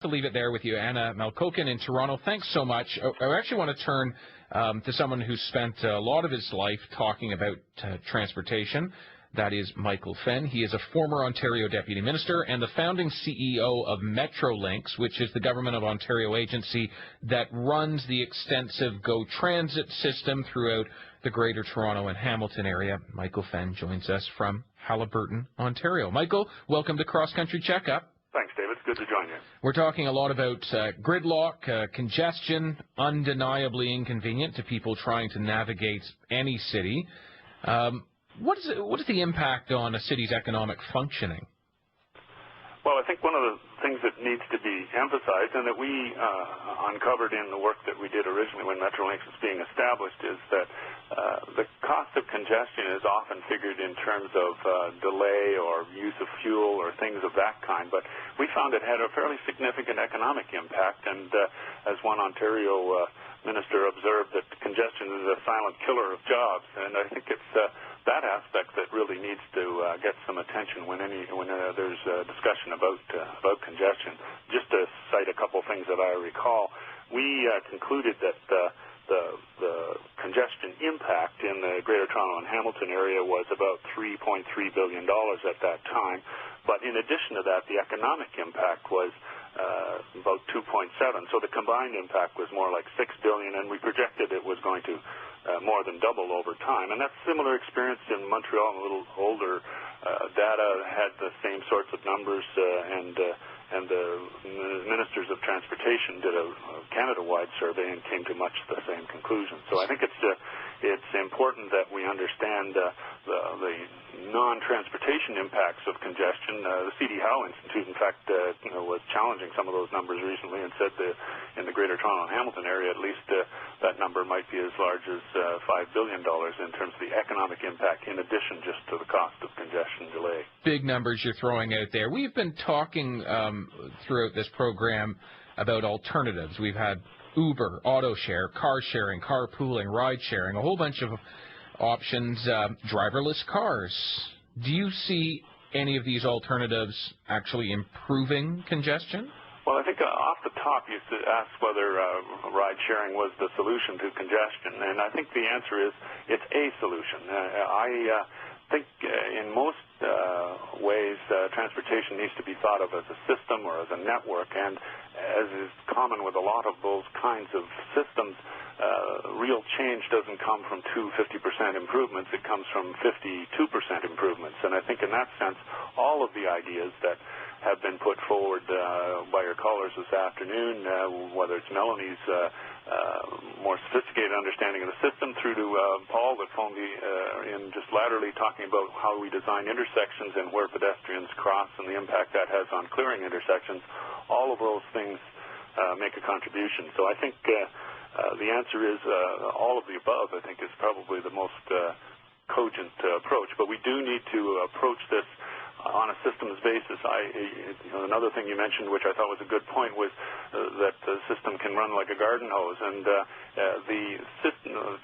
To leave it there with you, Anna Malkokin in Toronto. Thanks so much. I actually want to turn to someone who's spent a lot of his life talking about transportation. That is Michael FENN. He is a former Ontario Deputy Minister and the founding CEO of Metrolinx, which is the Government of Ontario agency that runs the extensive GO Transit system throughout the Greater Toronto and Hamilton area. Michael FENN joins us from Haliburton, Ontario. Michael, welcome to Cross Country Checkup. Thanks, David. It's good to join you. We're talking a lot about gridlock, congestion, undeniably inconvenient to people trying to navigate any city. What is the impact on a city's economic functioning? Well, I think one of the things that needs to be emphasized and that we uncovered in the work that we did originally when Metrolinx was being established is that the cost of congestion is often figured in terms of delay or use of fuel or things of that kind, but we found it had a fairly significant economic impact, and as one Ontario minister observed, that congestion is a silent killer of jobs, and I think it's that aspect that really needs to get some attention when there's discussion about congestion. Just to cite a couple things that I recall, we concluded that the congestion impact in the Greater Toronto and Hamilton area was about $3.3 billion at that time, but in addition to that, the economic impact was about 2.7. So the combined impact was more like $6 billion, and we projected it was going to more than double over time. And that's similar experience in Montreal. A little older data had the same sorts of numbers, and the ministers of transportation did a Canada-wide survey and came to much the same conclusion. So I think it's important that we understand the non-transportation impacts of congestion. The C.D. Howe Institute, in fact, was challenging some of those numbers recently and said that in the Greater Toronto and Hamilton area, at least that number might be as large as $5 billion in terms of the economic impact, in addition just to the cost of congestion delay. Big numbers you're throwing out there. We've been talking throughout this program about alternatives. We've had Uber, auto share, car sharing, carpooling, ride sharing, a whole bunch of options, driverless cars. Do you see any of these alternatives actually improving congestion? Well, I think off the top you asked whether ride sharing was the solution to congestion, and I think the answer is it's a solution. I think in most ways transportation needs to be thought of as a system or as a network, and as is common with a lot of those kinds of systems, real change doesn't come from 50% improvements, it comes from 52% improvements. And I think in that sense, all of the ideas that have been put forward by your callers this afternoon, whether it's Melanie's more sophisticated understanding of the system through to Paul that phoned in just latterly talking about how we design intersections and where pedestrians cross and the impact that has on clearing intersections, all of those things make a contribution. So I think the answer is all of the above, I think, is probably the most cogent approach. But we do need to approach this on a systems basis. Another thing you mentioned, which I thought was a good point, was that the system can run like a garden hose, and the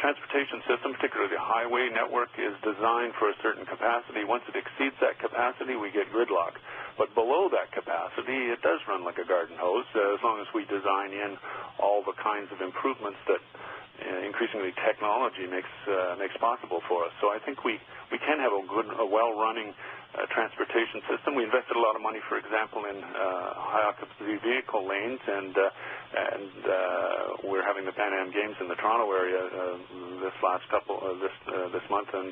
transportation system, particularly the highway network, is designed for a certain capacity. Once it exceeds that capacity, we get gridlock. But below that capacity, it does run like a garden hose, as long as we design in all the kinds of improvements that increasingly technology makes possible for us. So I think we can have a well-running transportation system. We invested a lot of money, for example, in high-occupancy vehicle lanes, and we're having the Pan Am Games in the Toronto area this month. And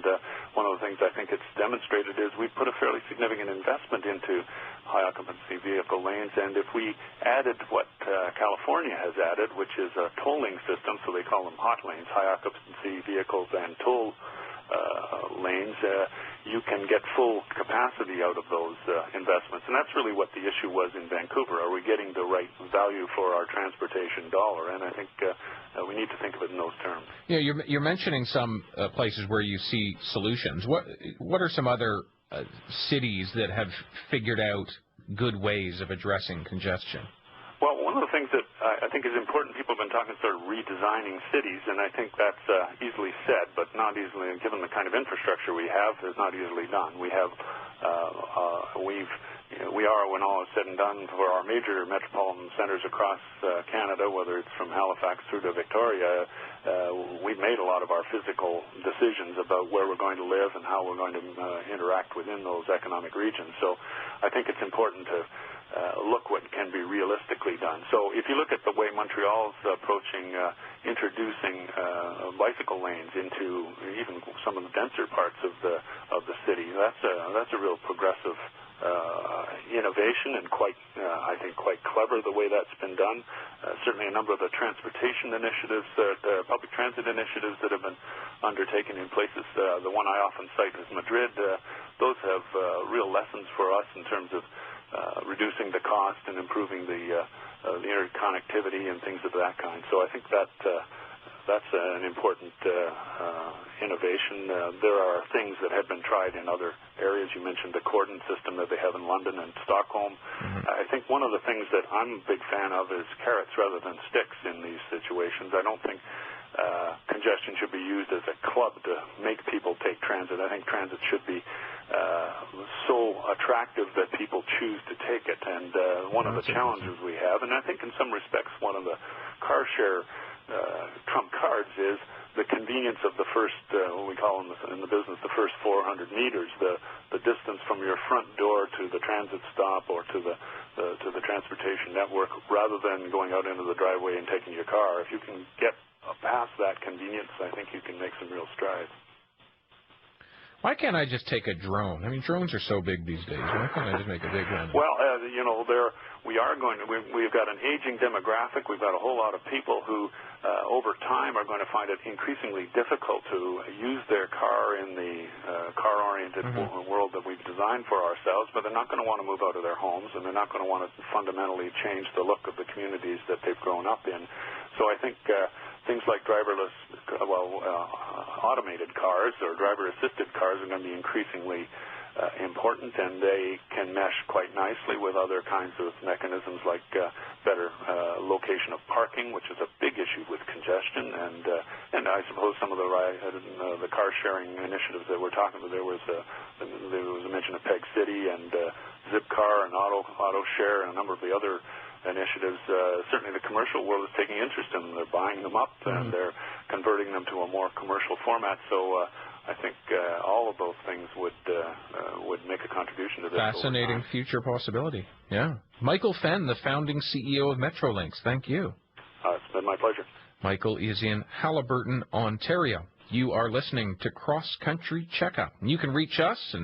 one of the things I think it's demonstrated is we put a fairly significant investment into high-occupancy vehicle lanes, and if we added what California has added, which is a tolling system, so they call them hot lanes, high-occupancy vehicles and toll lanes, you can get full capacity out of those investments. And that's really what the issue was in Vancouver. Are we getting the right value for our transportation dollar? And I think we need to think of it in those terms. Yeah, you're mentioning some places where you see solutions. What are some other cities that have figured out good ways of addressing congestion? Well, one of the things that I think is important, people have been talking sort of redesigning cities, and I think that's easily said, but not easily, given the kind of infrastructure we have, is not easily done. We've we are, when all is said and done, for our major metropolitan centres across Canada, whether it's from Halifax through to Victoria, we've made a lot of our physical decisions about where we're going to live and how we're going to interact within those economic regions. So I think it's important to look what can be realistically done. So if you look at the way Montreal's approaching introducing bicycle lanes into even some of the denser parts of the city, that's a real progressive innovation, and I think quite clever the way that's been done. Certainly a number of the transportation initiatives, public transit initiatives that have been undertaken in places. The one I often cite is Madrid. Those have real lessons for us in terms of reducing the cost and improving the interconnectivity and things of that kind. So I think that's an important innovation. There are things that have been tried in other areas. You mentioned the cordon system that they have in London and Stockholm. I think one of the things that I'm a big fan of is carrots rather than sticks in these situations. I don't think congestion should be used as a club to make people take transit. I think transit should be so attractive that people choose to take it. And one of the challenges we have, and I think in some respects one of the car share trump cards, is the convenience of the first, what we call in the business, the first 400 meters, the distance from your front door to the transit stop or to the transportation network, rather than going out into the driveway and taking your car. If you can get past that convenience, I think you can make some real strides. Why can't I just take a drone? I mean, drones are so big these days. Why can't I just make a big one? Well, we've got an aging demographic. We've got a whole lot of people who, over time, are going to find it increasingly difficult to use their car in the car-oriented world that we've designed for ourselves, but they're not going to want to move out of their homes, and they're not going to want to fundamentally change the look of the communities that they've grown up in. So I think things like automated cars or driver-assisted cars are going to be increasingly important, and they can mesh quite nicely with other kinds of mechanisms like better location of parking, which is a big issue with congestion, and I suppose some of the car-sharing initiatives that we're talking about. There was a mention of Peg City and Zipcar and Auto Share and a number of the other initiatives. Certainly the commercial world is taking interest in them. They're buying them up and they're converting them to a more commercial format. So I think all of those things would make a contribution to this. Fascinating future possibility. Yeah. Michael Fenn, the founding CEO of Metrolinx. Thank you. It's been my pleasure. Michael is in Haliburton, Ontario. You are listening to Cross Country Checkup. You can reach us and